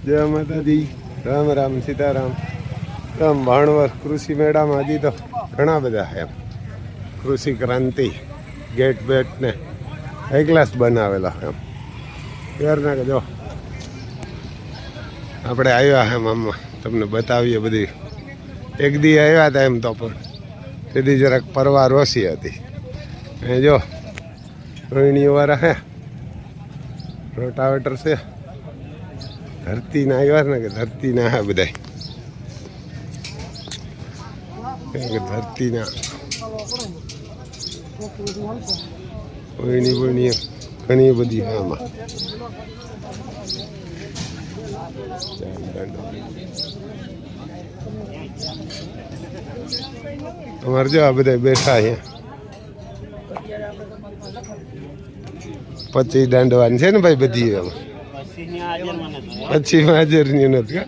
જય માતાજી, રામ રામ સીતારામ. આમ ભાણવર કૃષિ મેળામાં હજી તો ઘણા બધા એમ કૃષિ ક્રાંતિ ગેટ બેટ ને હાઈ ક્લાસ બનાવેલા એમ ત્યારના કે જો આપણે આવ્યા એમ આમ તમને બતાવીએ બધી. એક દી આવ્યા હતા એમ તો પણ સીધી જરાક પરવાર ઓછી હતી. એ જો રોહિણીવાળા હે રોટાવેટર છે. ધરતીના આવ્યા ને કે ધરતીના હે બધા ધરતીના રોહિણી બોહિણી ઘણી બધી છે આમાં. અમારે જો આ બધા બેઠા છે. પછી દાંડવાની છે ને ભાઈ બધી એમાં પછી હાજરની નથી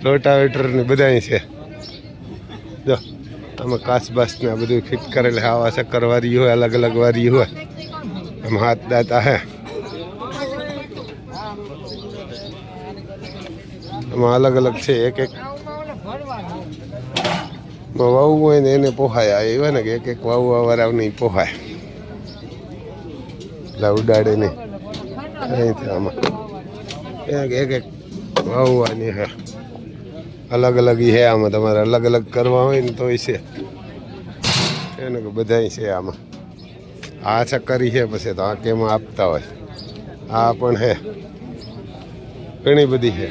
રોટાવેટર ને બધા છે. જો આમાં કાસબાસ ને બધું ફિટ કરેલું આવા શક્કર વારી હોય અલગ અલગ વારી હોય આમાં હાથ દાતા હે. આમાં અલગ અલગ છે. એક એક વાવું હોય ને એને પોહાય એવા ને કે એક એક વાવવા વાળા નહીં પોહાય એટલે ઉડાડે નહીં અહીંથી આમાં એક એક વાવવાની હે અલગ અલગ હે. આમાં તમારે અલગ અલગ કરવા હોય ને તો છે એને કે બધા છે આમાં. આ ચક્કરી છે પછી તો આ કેમાં આપતા હોય આ પણ હે ઘણી બધી છે.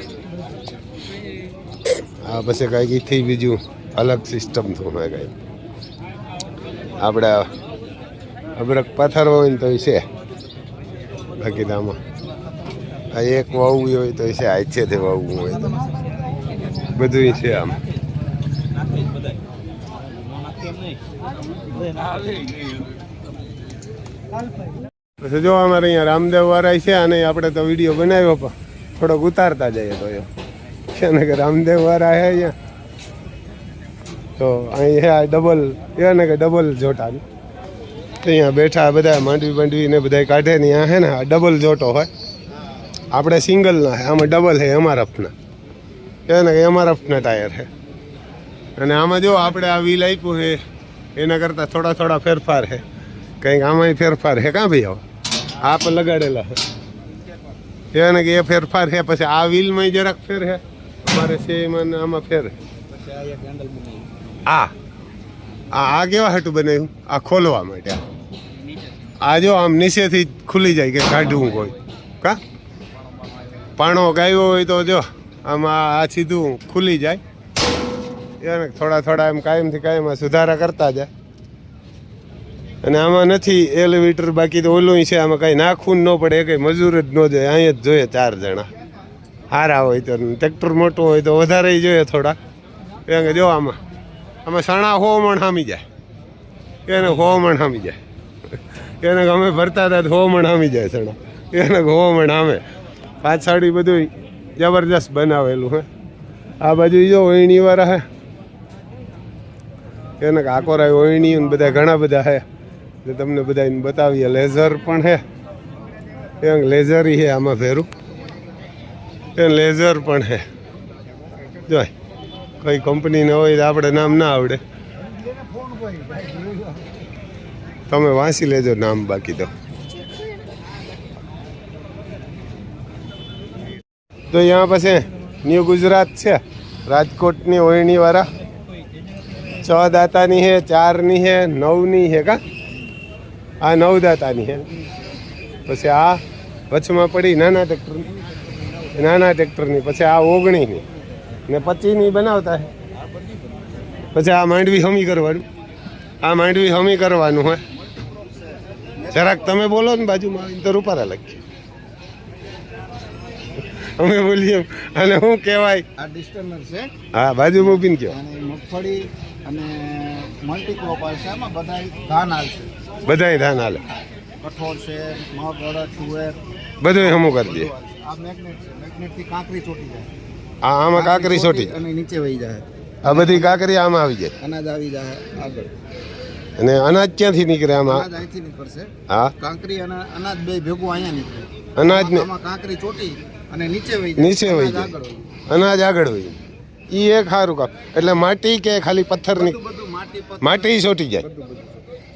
આ પછી કાંઈક ઈથી બીજું અલગ સિસ્ટમ થયું હોય કાંઈ આપણે અબરક પથ્થર હોય ને તો છે. બાકી તો આમાં આ એક વાવવું હોય તો છે આ છે તે વાવવું હોય તો બધું છે આમ. પછી જો અમારે અહીંયા રામદેવ વાળા છે અને આપણે તો વિડીયો બનાવ્યો પણ થોડોક ઉતારતા જઈએ તો છે ને કે રામદેવ વાળા છે અહીંયા તો અહીં છે આ ડબલ એ ને કે ડબલ જોટાનું અહીંયા બેઠા બધા માંડવી ને બધા કાઢે ને અહીંયા છે ને આ ડબલ જોટો હોય. આપણે સિંગલના હે આમાં ડબલ હે એમઆરએફના એને કે એમઆરએફના ટાયર છે. અને આમાં જો આપણે આ વ્હીલ આપ્યું છે એના કરતાં થોડા ફેરફાર છે. કંઈક આમાંય ફેરફાર છે કાં ભાઈ હવે આ પણ લગાડેલા છે એને કે એ ફેરફાર છે. પછી આ વ્હીલમાં જરાક ફેર છે અમારે છે એમાં આમાં ફેર. આ કેવા હાટું બનાવ્યું આ ખોલવા માટે. આ જો આમ નીચેથી ખુલી જાય કે કાઢવું કોઈ કા પાણો ગાયો હોય તો જો આમાં આ સીધું ખુલી જાય. એને થોડા એમ કાયમથી કાયમમાં સુધારા કરતા જાય. અને આમાં નથી એલિવેટર બાકી તો ઓલું છે આમાં કાંઈ નાખવું ન પડે. કંઈ મજૂર જ ન જોઈએ અહીંયા જ જોઈએ 4 જણા સારા હોય તો. ટ્રેક્ટર મોટું હોય તો વધારે જોઈએ થોડા. એ જો આમાં સણા 100 મણ સામી જાય એને 100 મણ સામી જાય એને અમે ભરતા હતા 100 મણ સામી જાય સણા એને 100 મણ સામે. પાછાડી બધું જબરજસ્ત બનાવેલું હે. આ બાજુ જો ઓયણીવાળા હે એને કાકોરા ઓયણી બધા ઘણા બધા હે જે તમને બધા બતાવીએ. લેઝર પણ હે એ લેઝર હે આમાં ફેરું એ લેઝર પણ હે. જોઈ કઈ કંપનીને હોય તો આપણે નામ ના આવડે તમે વાંચી લેજો નામ. બાકી તો यहाँ પછી ન્યૂ ગુજરાત છે રાજકોટની ઓયણીવાળા 6 દાતાની છે 4ની છે 9ની છે કા આ 9 દાતાની છે. પછી આ વચમાં પડી નાના ટ્રેક્ટરની પછી આ 19ની ને 25ની બનાવતા છે. પછી આ માંડવી હમી કરવાનું હોય. જરાક તમે બોલો ને બાજુમાં તો રૂપારા લખીએ અમે બોલીએ. અને શું કહેવાય આ ડિસ્ટર્નર છે. હા બાજુ મૂકીને કહો. મગફળી અને મલ્ટીક્રોપ છે એમાં બધાય ધાન હાલે કઠોળ છે મગ અડદ તુવેર બધું હમું કરી દે. આ મેગ્નેટ છે. મેગ્નેટથી કાંકરી ચોટી જાય. આમાં કાંકરી ચોટી અને નીચે વહી જાય. આ બધી કાંકરી આમાં આવી જાય. અનાજ આવી જાય આગળ. અને અનાજ ક્યાંથી નીકળે આમાં? અનાજ અહીંથી નીકળશે. હા કાંકરી અને અનાજ બે ભેગું અહીંયા નીકળે. અનાજ ને આમાં કાંકરી ચોટી અને નીચે વહી જાય. નીચે વહી અનાજ જાય. આગળ વહી અનાજ આગળ હોય એ એક સારું કામ. એટલે માટી કે ખાલી પથ્થરની જાય. બધું માટી પથ્થર, માટી સોટી જાય. બધું.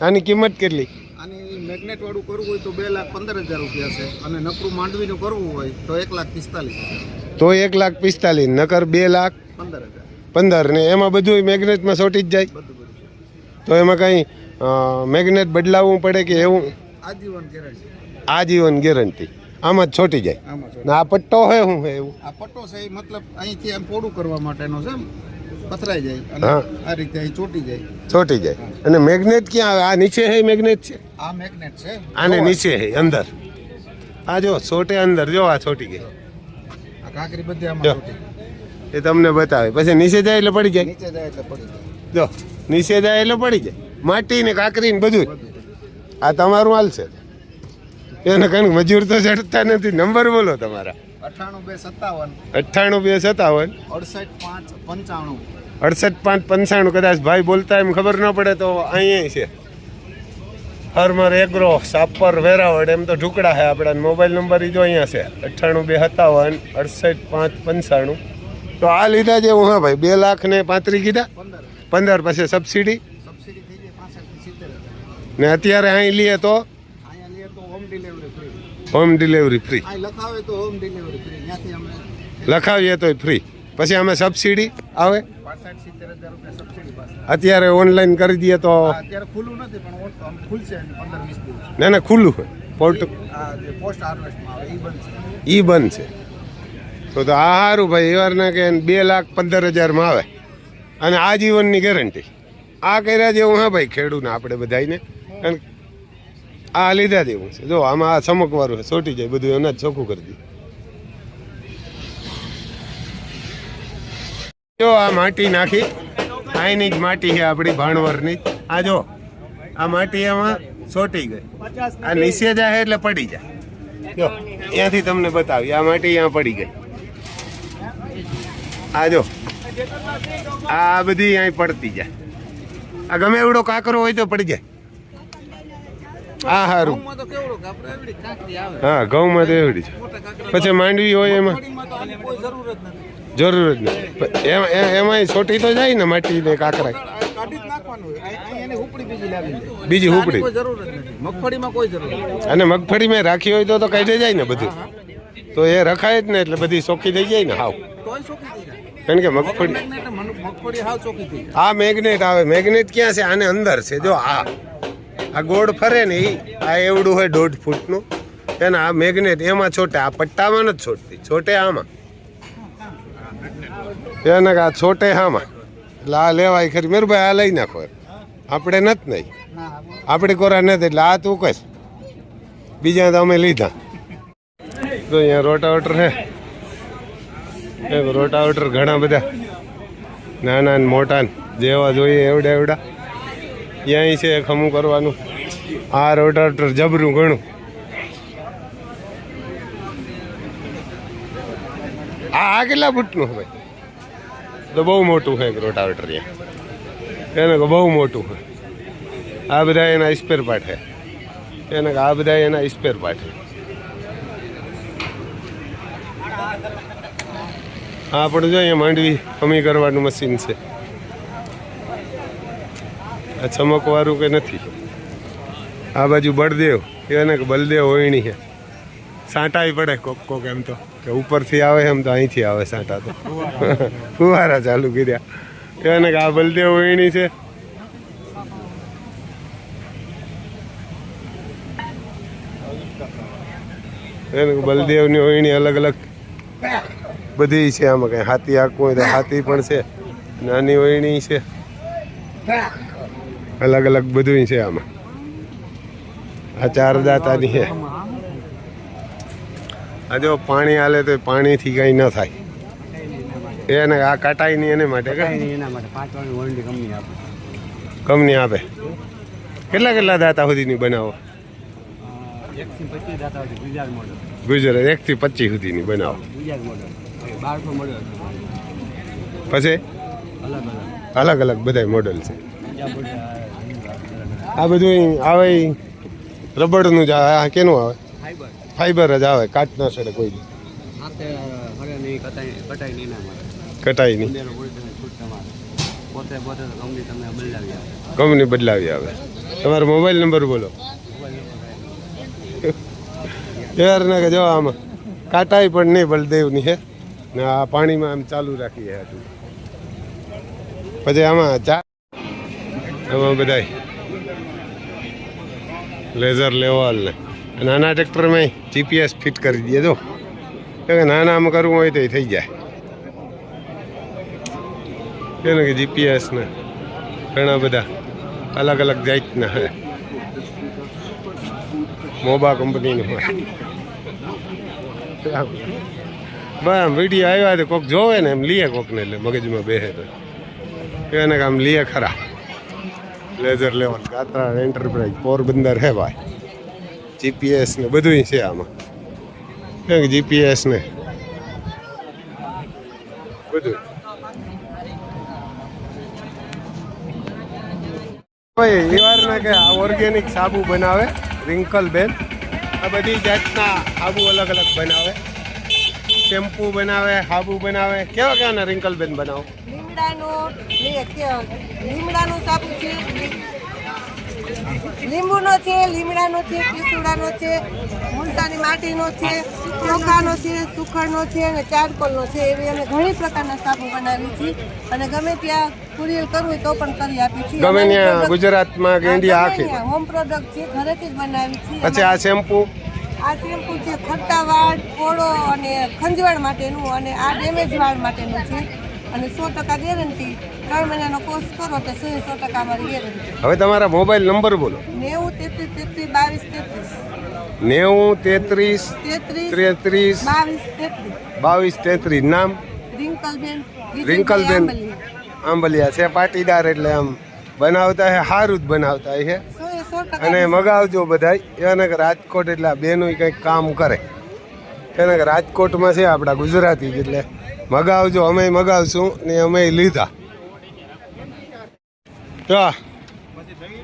આની કિંમત કેટલી? અને મેગ્નેટ વાળું કરવું હોય તો 2,15,000 રૂપિયા છે, અને નકરું માંડવીનું કરવું હોય તો 1,45,000. તો 1,45,000, નકર 2,15,000 15,000 ને એમાં બધું મેગ્નેટમાં સોટી જ જાય. બધું. તો એમાં કંઈ મેગ્નેટ બદલાવવું પડે કે એવું? આજીવન ગેરંટી. આજીવન ગેરંટી. આમાં જ છોટી જાય. આમાં છે. ને આ પટ્ટો હોય શું છે એવું? આ પટ્ટો છે એ મતલબ અહીંથી આમ પોડું કરવા માટેનો છે, પથરાઈ જાય અને હા. આ રીતે અહીં ચોટી જાય. છોટી જાય. અને મેગ્નેટ ક્યાં આવે? આ નીચે છે મેગ્નેટ છે? આ મેગ્નેટ છે. આને નીચે છે અંદર. આ જો છોટે અંદર જો આ છોટી ગઈ. આ કાંકરી બધી જો. આમાં ચોટી ગઈ. એ તમને બતાવે. પછી નીચે જાય એટલે પડી જાય. નીચે જાય એટલે પડી જાય. જો નીચે જાય એટલે પડી જાય. માટી ને કાંકરી ને બધું. આ તમારું હાલશે. એને કંઈક મજૂર તો ચડતા નથી. નંબર બોલો તમારા. 98 2 57 98 2 57 68 5 95. 68 5 95. કદાચ ભાઈ બોલતા એમ ખબર ન પડે તો અહીંયા છે. હરમર એગ્રો સાપર વેરાવળ એમ તો ઢુકડા છે આપણા. મોબાઈલ નંબર ઈ જો અહીંયા છે 98 2 57 68 5 95. તો આ લીધા જેવું હા ભાઈ 2,35,000 કીધા. 15 પછી સબસિડી સબસિડી થઈ જાય 65 થી 70,000. ને અત્યારે અહીં લઈએ તો અહીંયા લઈએ તો home delivery free. Home delivery free. અહીં લખાવે તો હોમ ડિલિવરી ફ્રી. ત્યાંથી અમે લખાવીએ તોય ફ્રી. પછી અમે સબસિડી આવે 65 70,000 રૂપિયા સબસિડી પાસે. અત્યારે ઓનલાઈન કરી દઈએ તો અત્યારે ખુલ્લું નથી પણ આમ ખુલશે 15-20 દિવસ. ના ના ખુલ્લું હોય પોર્ટ આ જે પોસ્ટ હાર્વેસ્ટમાં આવે એ બંધ છે. ઈ બંધ છે. તો આ સારું ભાઈ. એવારના કે 2,15,000 આવે અને આજીવનની ગેરંટી. આ કર્યા જેવું હા ભાઈ ખેડૂને આપણે બધાને. અને આ લીધા જેવું છે. જો આમાં આ ચમકવાળું છે ચોટી જાય બધું અનાજ ચોખ્ખું કરી દે. જો આ માટી નાખી અહીંની જ માટી છે આપણી ભાણવરની. આ જો આ માટી એમાં ચોટી ગઈ. આ નીચે જાય એટલે પડી જાય. જો અહીંયાથી તમને બતાવી આ માટી અહીંયા પડી ગઈ. આ જો આ બધી અહીં પડતી જાય. આ ગમે એવડો કાકરો હોય તો પડી જાય. આ સારું. ઘઉંમાં તો કેવડું કે આપણે એવડી કાંકરી આવે. હા ઘઉંમાં તો એવડી છે. મોટા કાંકરા. પછી માંડવી હોય એમાં મગફળીમાં તો આની કોઈ જરૂર જ નથી. જરૂર જ નહીં. એમાંય છોટી તો જાય ને માટી ને કાકરા. કાઢી જ નાખવાનું હોય. અહીં એની ઉપડી બીજી લાવી દે. બીજી આની ઉપડી. કોઈ જરૂર જ નથી. મગફળીમાં કોઈ જરૂર નથી. અને મગફળી મેં રાખી હોય તો કાઢી જાય ને બધું. તો એ રખાય જ ને એટલે બધી ચોખ્ખી થઈ જાય ને હાવ. તોય ચોખ્ખી થઈ જાય. કારણ કે મગફળી મેગ્નેટ મગફળી હાવ ચોખ્ખી થઈ જાય. આ મેગ્નેટ આવે. મેગ્નેટ ક્યાં છે? આને અંદર છે. જો આ ગોળ ફરે ને આ એવડું હોય 1.5 ફૂટનું. એને આ મેગ્નેટ એમાં છોટે. આ પટ્ટામાં નથી છોટતી. છોટે આમાં. એને આ છોટે આમાં. એટલે આ લેવાય ખરી. મેરુભાઈ આ લઈ નાખો. આપણે નથી નહીં. આપણી કોરા નથી. એટલે આ તું કહીશ. બીજા તો અમે લીધા. તો અહીંયા રોટાવેટર છે. એક રોટાવેટર ઘણા બધા નાના ને મોટા જેવા જોઈએ એવડા એવડા ત્યાં છે ખમું કરવાનું. આ રોટાવેટર જબરું ઘણું. આ કેટલા ફૂટનું છે ભાઈ? તો બહુ મોટું છે રોટાવેટર. એને બહુ મોટું છે. આ બધા એના સ્પેર પાર્ટ છે. એને આ બધા એના સ્પેર પાર્ટ છે. આ આપણે જો અહીંયા માંડવી કમી કરવાનું મશીન છે. આ ચમકવાળું કે નથી. આ બાજુ બળદેવ એને કે બલદેવ હોયણી છે. સાંટાઈ પડે કોક કોક એમ તો કે ઉપરથી આવે એમ તો અહીંથી આવે સાંટા. તો ફુવારા ચાલુ કર્યા. એને કે આ બલદેવ હોયણી છે. એને બલદેવની હોયણી અલગ અલગ બધી છે. આમાં કઈ હાથી આંકવું હોય તો હાથી પણ છે. નાની હોયણી છે. અલગ અલગ બધું છે આમાં. આ 4 દાંતાની છે. આ જો પાણી હાલે તો પાણીથી કંઈ ન થાય. એને આ કાટાઈ નહીં એને માટે એના માટે 5 વાળી વોરંટી કંપની આપે. કંપની આપે. કેટલા કેટલા દાંતા સુધીની બનાવો? 1 થી 25 દાતા હોય. ગુજરાત મોડલ. ગુજરાત 1 થી 25 સુધીની બનાવો. Gujarat model 1200 model. પછી અલગ અલગ અલગ બધા મોડલ છે. આ બધું આવે રબડનું જ આવે. આ કેનું આવે? ફાઈબર. ફાઈબર જ આવે. કાચ ના સડે કોઈ દી. આ માથે હરે નહીં કટાઈ નહીં ના મારે કટાઈ નહીં, ઉંદેરો પૂરી તમે છૂટ તમારે પોતે પોતે તો કંપની તમે બદલાવી આવે કંપની બદલાવી આવે. તમારો મોબાઈલ નંબર બોલો. યાર ને કે જો આમાં કાટાઈ પણ નહીં બળદેવની હે ને આ પાણીમાં આમ ચાલુ રાખીએ હતું. પછી આમાં આમાં બધાય લેઝર લેવલ ને નાના ટ્રેક્ટરમાં જીપીએસ ફિટ કરી દઈએ જો કે નાના આમ કરવું હોય તો એ થઈ જાય. એને કે જીપીએસ ને ઘણા બધા અલગ અલગ જાતના હે. મોબા કંપનીનું હોય બસ વિડીયો આવ્યા તો કોક જોવે ને એમ લીએ કોકને એટલે મગજમાં બેસે તો એને કે આમ લીએ ખરા. Laser level Gatra enterprise Porbandar હે ભાઈ. જીપીએસ ને બધું છે આમાં. જીપીએસ ને બધું ભાઈ એ વાર ને કે આ ઓર્ગેનિક સાબુ બનાવે રિંકલ બેન. આ બધી જાતના સાબુ અલગ અલગ બનાવે. શેમ્પુ બનાવે, સાબુ બનાવે. કેવા કેવાના રિંકલ બેન બનાવો? લીમડાનો સાબુ છે, લીંબુનો છે, લીમડાનો છે, કેસુડાનો છે, મુલતાની માટીનો છે, ચોખાનો છે, સુખડનો છે અને ચારકોલનો છે. એવી અમે ઘણી પ્રકારના સાબુ બનાવી છે અને ગમે ત્યાં કુરિયર કરવું હોય તો પણ કરી આપી છીએ. ગમે ત્યાં ગુજરાતમાં કે ઇન્ડિયા આખી હોમ પ્રોડક્ટ છે, ઘરેથી જ બનાવી છે. પછી આ શેમ્પુ આ શેમ્પુ છે ખટ્ટા વાળ, કોળો અને ખંજવાળ માટેનું અને આ ડેમેજ વાળ માટેનું છે અને 100% ગેરંટી. 3 મહિનાનો કોર્સ કરો તો 100% અમારી ગેરંટી. હવે તમારા મોબાઈલ નંબર બોલો. 90 33 22 33 નામ રિંકલબેન આંબલિયા છે. પાટીદાર એટલે આમ બનાવતા હે, સારું જ બનાવતા છે. અને મગાવજો બધા. એને કે રાજકોટ એટલે આ બેનું કંઈક કામ કરે. એને કે રાજકોટમાં છે આપણા ગુજરાતી એટલે મગાવજો. અમે મગાવશું ને અમે લીધા. તો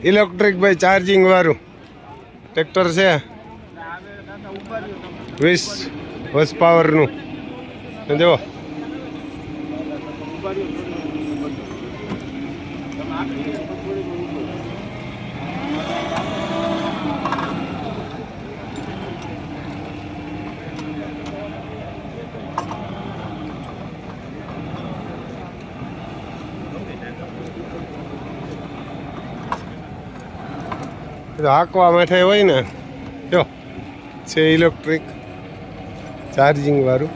ઇલેક્ટ્રિક ભાઈ ચાર્જિંગ વાળું ટ્રેક્ટર છે 20 હોર્સ પાવરનું. જો હાંકવા માટે હોય ને જો છે ઇલેક્ટ્રિક ચાર્જિંગ વાળું.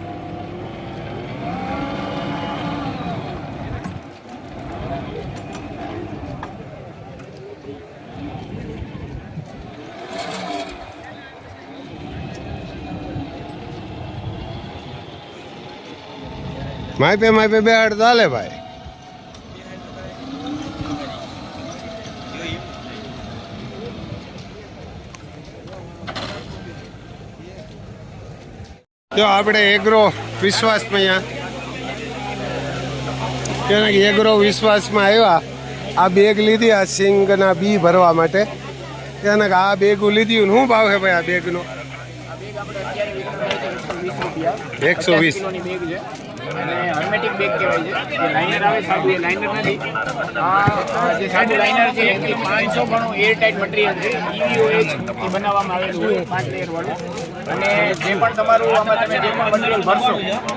માય પે બેહાડ ચાલે ભાઈ. જો આપણે એગ્રો વિશ્વાસમાં અહીંયા એગ્રો વિશ્વાસમાં આવ્યા. આ બેગ લીધી આ સિંગના બી ભરવા માટે. એને આ બેગું લીધી. શું ભાવ છે ભાઈ આ બેગનો? 120. અને હર્મેટિક બેગ કહેવાય છે. જે લાઇનર આવે સાબુ એ લાઇનર નથી. આ જે સાબુ લાઇનર છે એ 500 ગણું એર ટાઈટ મટીરિયલ છે. EVOH થી બનાવવામાં આવેલું હોય 5 લેયર વાળું. અને જે પણ તમારું આમાં તમે જે પણ મટીરિયલ ભરશો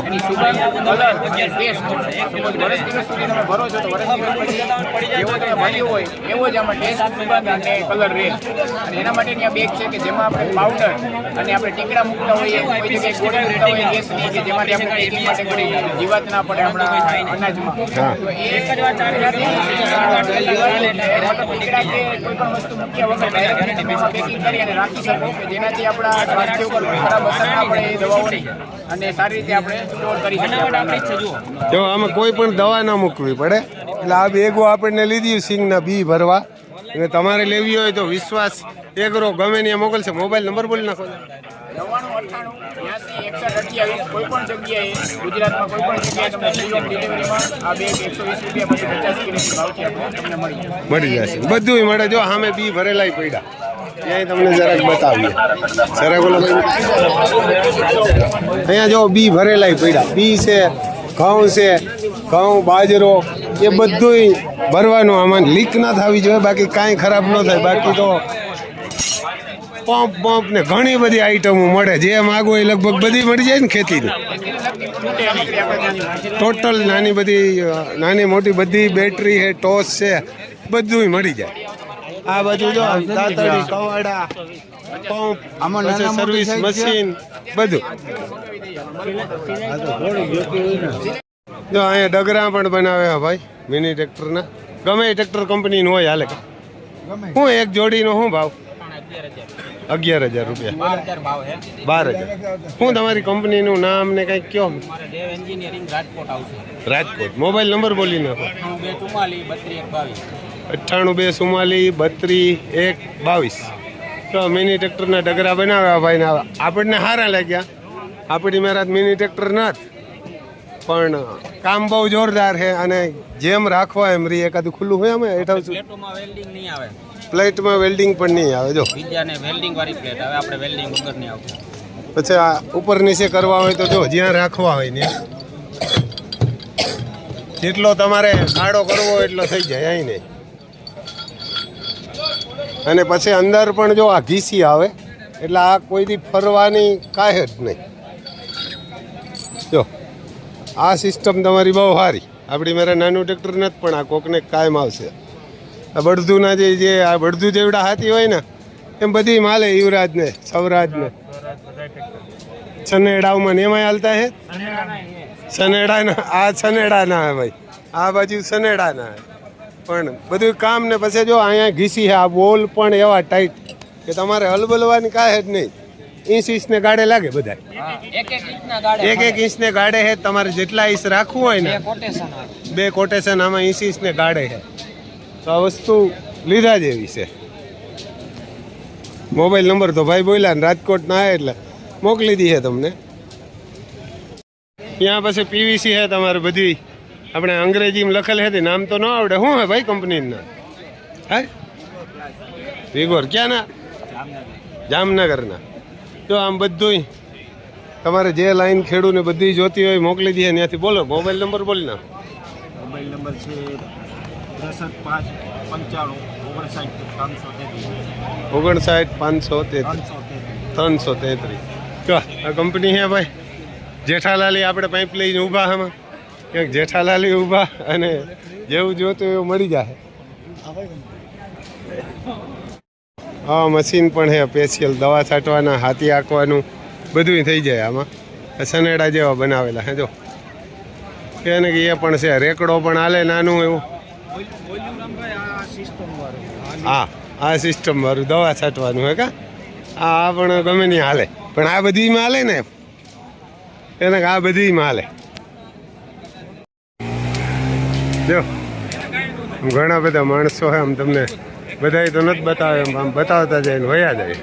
એની સુગંધ, કલર અને ટેસ્ટ વર્ષ દિવસ સુધી તમે ભરો છો તો વર્ષ દિવસ પછી જેવો તમે ભર્યું હોય એવો જ આમાં ટેસ્ટ, સુગંધ અને કલર રહે. અને એના માટેની આ બેગ છે કે જેમાં આપણે પાવડર અને આપણે ટીકડા મૂકતા હોઈએ, કોઈ જગ્યાએ ગોળી મૂકતા હોઈએ ગેસની કે જેમાંથી આપણે પેકિંગ માટે કોઈ જીવાત ના પડે આપણા અનાજમાં. તો એ એક જ વાત ટીકડા કે કોઈ પણ વસ્તુ મૂક્યા વગર ડાયરેક્ટ તમે પેકિંગ કરી અને રાખી શકો કે જેનાથી આપણા સ્વાસ્થ્ય ઉપર ખરાબ અસર ના પડે એ દવાઓની અને સારી રીતે આપણે સ્ટોર કરી શકીએ. જો આમાં કોઈ પણ દવા ના મૂકવી પડે. એટલે આ બેગો આપણને લીધી સિંગના બી ભરવા. અને તમારે લેવી હોય તો વિશ્વાસ એગ્રો ગમે ત્યાં મોકલશે. મોબાઈલ નંબર બોલી નાખો. 99 81 કોઈ પણ જગ્યાએ ગુજરાતમાં કોઈ પણ જગ્યાએ તમને ફ્રી હોમ ડિલિવરીમાં આ બેગ 120 રૂપિયા પછી 50 કિલોની ભાવથી આપણે તમને મળી જશે. બધું મળે. જો સામે બી ભરેલા પડ્યા. ત્યાંય તમને જરાક બતાવીએ. જરાક ઓલો ભાઈ અહીંયા જો બી ભરેલાય પડ્યા, બી છે, ઘઉં છે, ઘઉં બાજરો એ બધુંય ભરવાનું. આમાં લીક ના થવી જોઈએ, બાકી કાંઈ ખરાબ ન થાય. બાકી તો પંપ ને ઘણી બધી આઈટમો મળે, જે માગો એ લગભગ બધી મળી જાય ને ખેતીની. ટોટલ નાની મોટી બધી બેટરી છે, ટોસ છે, બધું મળી જાય. આ બાજુ જો દાતરડી, કવાડા, પંપ, પછી સર્વિસ મશીન બધું. જો અહીંયા ડગરા પણ બનાવે ભાઈ, મિની ટ્રેક્ટરના. ગમે એ ટ્રેક્ટર કંપનીનું હોય હાલે. શું એક જોડીનો શું ભાવ? 11,000 રૂપિયા. 12,000. શું તમારી કંપનીનું નામ ને કંઈક કયો? રાજકોટ. મોબાઈલ નંબર બોલી નાખો. 9824423122. તો મિની ટ્રેક્ટરના ડગરા બનાવ્યા ભાઈ ને આપણને સારા લાગ્યા. આપણી મહેરાત મિની ટ્રેક્ટર નથી, પણ કામ બહુ જોરદાર છે. અને જેમ રાખવા એમ રી. એકાદું ખુલ્લું હોય અમે હેઠળ પ્લેટમાં વેલ્ડિંગ પણ નહીં આવે. જો પછી આ ઉપર નીચે કરવા હોય તો જો જ્યાં રાખવા હોય ને જેટલો તમારે આડો કરવો હોય એટલો થઈ જાય અહીં નહીં. અને પછી અંદર પણ જો આ ઘીસી આવે એટલે આ કોઈથી ફરવાની કાંઈ જ નહીં. જો આ સિસ્ટમ તમારી બહુ સારી. આપણી મારે નાનું ટ્રેક્ટર નથી, પણ આ કોકને કાયમ આવશે. આ બળદુના જે આ બળદુ જેવડા હાથી હોય ને એમ બધી માલે. યુવરાજને, સૌરાજને, સનેડામાં ને એમાંય હાલતા હે. સનેડાના આ સનેડા ના હે ભાઈ, આ બાજુ સનેડા ના હે. પણ બધું કામ ને પછી જો અહીંયા ઘીસી છે. આ બોલ પણ એવા ટાઈટ કે તમારે હલબલવાની કાંઈ જ નહીં. ઇંચ ને ગાડે લાગે બધા. એક ઇંચને ગાડે છે. તમારે જેટલા ઇંચ રાખવું હોય ને 2 કોટેશન આમાં ઇંચ ને ગાડે છે. તો આ વસ્તુ લીધા જેવી છે. મોબાઈલ નંબર તો ભાઈ બોલ્યા ને રાજકોટ ના આવે એટલે મોકલી દઈએ તમને. ત્યાં પછી પીવીસી છે તમારે બધી. આપણે અંગ્રેજીમાં લખેલ હતી, નામ તો ન આવડે. શું હે ભાઈ કંપનીનું નામ? હા, વિગોર. ક્યાંના? જામનગરના. જો આમ બધું તમારે જે લાઈન ખેડૂ ને બધી જોતી હોય મોકલી દઈએ ત્યાંથી. બોલો મોબાઈલ નંબર બોલી નાખો. મોબાઈલ નંબર છે 59553 જો આ કંપની હે ભાઈ. જેઠાલાલી આપણે પાઇપ લઈને ઊભા આમાં ક્યાંક જેઠાલાલી ઊભા, અને જેવું જોતું એવું મળી જાય. હા, મશીન પણ છે સ્પેશિયલ. દવા છાંટવાના, હાથી આંકવાનું બધું થઈ જાય આમાં. સનેડા જેવા બનાવેલા હે જો. એને કે એ પણ છે. રેકડો પણ હાલે નાનું એવું. હા, આ સિસ્ટમ વાળું દવા છાંટવાનું હે કા. આ પણ ગમે નહીં હાલે, પણ આ બધીમાં હાલે ને. એને આ બધીમાં હાલે. જો ઘણા બધા માણસો હે. આમ તમને બધાય તો નથી બતાવે, આમ બતાવતા જાય ને વયા જાય.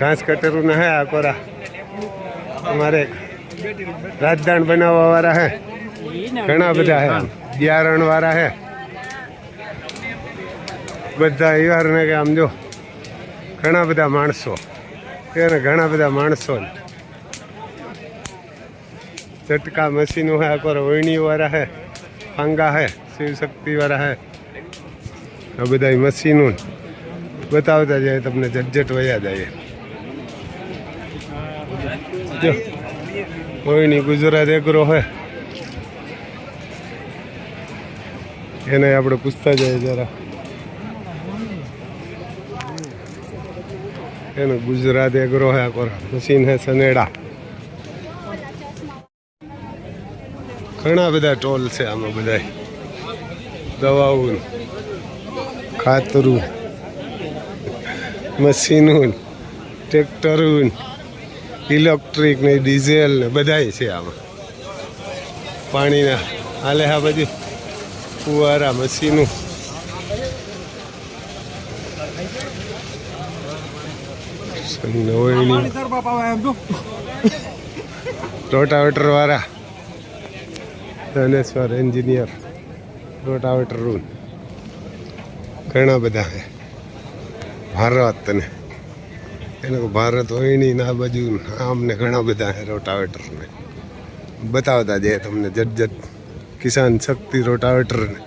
ઘાસ કટરું હે આ કોરા. અમારે રાજદાણ બનાવવા વાળા હે ઘણા બધા હે. બિયારણ વાળા હે બધા. ઈવારને કે આમ જો ઘણા બધા માણસો એને ઘણા બધા માણસો. ચટકા મશીનો હે આ કોરા. વણણી વાળા હે, ફાંગા હે, શિવશક્તિ વાળા હે. આ બધા મશીનો બતાવતા જાય તમને. ઝટઝટ વયા જાય. જો કોઈની ગુજરાત એગ્રો હે, એને આપણે પૂછતા જાય જરા. એને ગુજરાત એગ્રો હે કોરા. મશીન હે સનેડા. ઘણા બધા ટોલ છે આમાં. બધા દવાઓ, ખાતરું, મશીનું, ટ્રેક્ટરું, ઇલેક્ટ્રિક ને ડીઝલ ને બધાય છે આમાં. પાણીના હાલે હા બધી ફુવારા, મશીનું. રોટાવેટર વાળા, ધનેશ્વર એન્જિનિયર, રોટાવેટર રૂમ ઘણા બધા છે. ભારત ને એને ભારત હોય નહીં આ બાજુ આમને ઘણા બધા રોટાવેટર ને બતાવતા જાય તમને જટ કિસાન શક્તિ રોટાવેટર ને